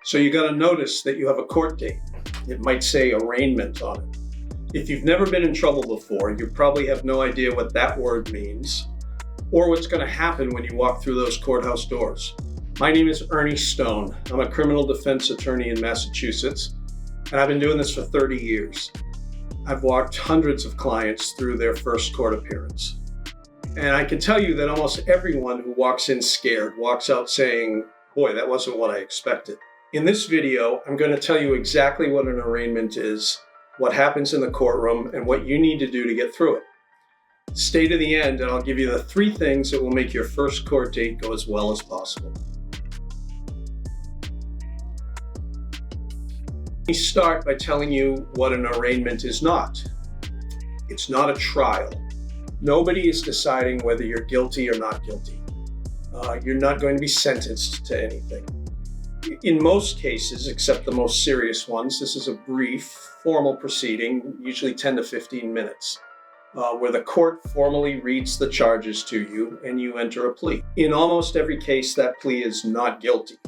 So you got to notice that you have a court date. It might say arraignment on it. If you've never been in trouble before, you probably have no idea what that word means or what's going to happen when you walk through those courthouse doors. My name is Ernie Stone. I'm a criminal defense attorney in Massachusetts, and I've been doing this for 30 years. I've walked hundreds of clients through their first court appearance. And I can tell you that almost everyone who walks in scared walks out saying, boy, that wasn't what I expected. In this video, I'm going to tell you exactly what an arraignment is, what happens in the courtroom, and what you need to do to get through it. Stay to the end, and I'll give you the 3 things that will make your first court date go as well as possible. Let me start by telling you what an arraignment is not. It's not a trial. Nobody is deciding whether you're guilty or not guilty. You're not going to be sentenced to anything. In most cases, except the most serious ones, this is a brief, formal proceeding, usually 10 to 15 minutes, where the court formally reads the charges to you and you enter a plea. In almost every case, that plea is not guilty.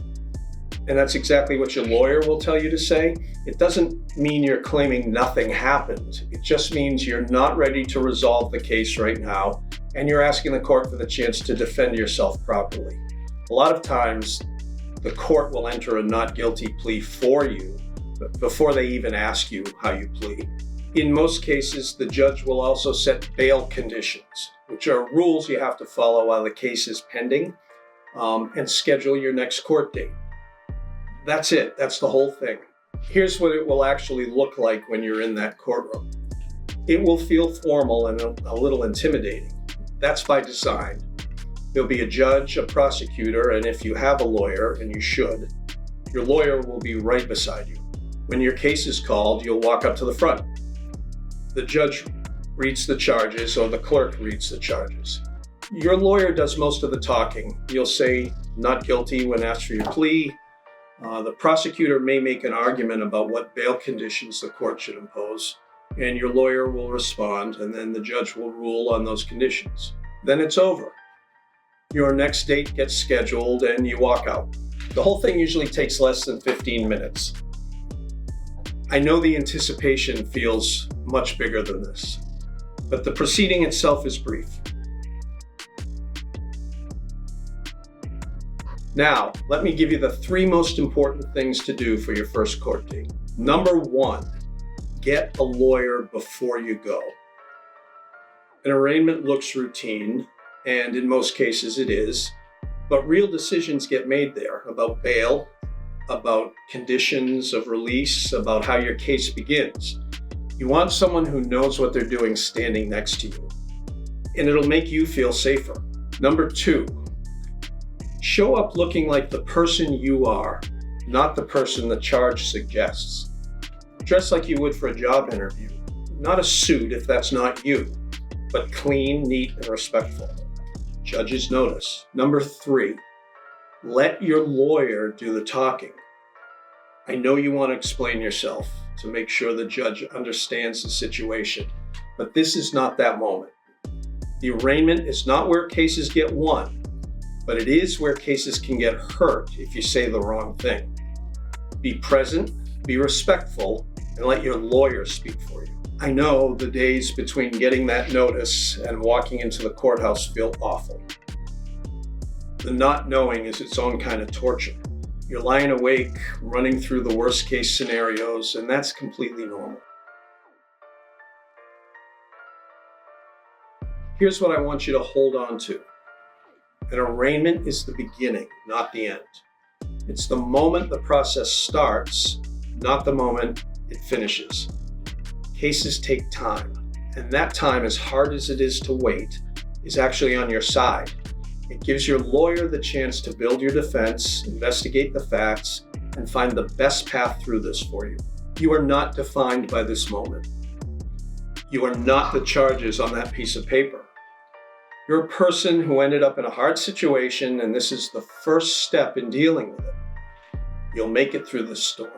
And that's exactly what your lawyer will tell you to say. It doesn't mean you're claiming nothing happened. It just means you're not ready to resolve the case right now, and you're asking the court for the chance to defend yourself properly. A lot of times, the court will enter a not guilty plea for you before they even ask you how you plead. In most cases, the judge will also set bail conditions, which are rules you have to follow while the case is pending, and schedule your next court date. That's it. That's the whole thing. Here's what it will actually look like when you're in that courtroom. It will feel formal and a little intimidating. That's by design. There'll be a judge, a prosecutor, and if you have a lawyer, and you should, your lawyer will be right beside you. When your case is called, you'll walk up to the front. The judge reads the charges, or the clerk reads the charges. Your lawyer does most of the talking. You'll say not guilty when asked for your plea. The prosecutor may make an argument about what bail conditions the court should impose, and your lawyer will respond, and then the judge will rule on those conditions. Then it's over. Your next date gets scheduled and you walk out. The whole thing usually takes less than 15 minutes. I know the anticipation feels much bigger than this, but the proceeding itself is brief. Now, let me give you the 3 most important things to do for your first court date. Number 1, get a lawyer before you go. An arraignment looks routine, and in most cases it is, but real decisions get made there about bail, about conditions of release, about how your case begins. You want someone who knows what they're doing standing next to you, and it'll make you feel safer. Number 2, show up looking like the person you are, not the person the charge suggests. Dress like you would for a job interview. Not a suit if that's not you, but clean, neat, and respectful. Judges notice. Number 3, let your lawyer do the talking. I know you want to explain yourself to make sure the judge understands the situation, but this is not that moment. The arraignment is not where cases get won, but it is where cases can get hurt if you say the wrong thing. Be present, be respectful, and let your lawyer speak for you. I know the days between getting that notice and walking into the courthouse feel awful. The not knowing is its own kind of torture. You're lying awake, running through the worst case scenarios, and that's completely normal. Here's what I want you to hold on to. An arraignment is the beginning, not the end. It's the moment the process starts, not the moment it finishes. Cases take time, and that time, as hard as it is to wait, is actually on your side. It gives your lawyer the chance to build your defense, investigate the facts, and find the best path through this for you. You are not defined by this moment. You are not the charges on that piece of paper. You're a person who ended up in a hard situation, and this is the first step in dealing with it. You'll make it through this storm.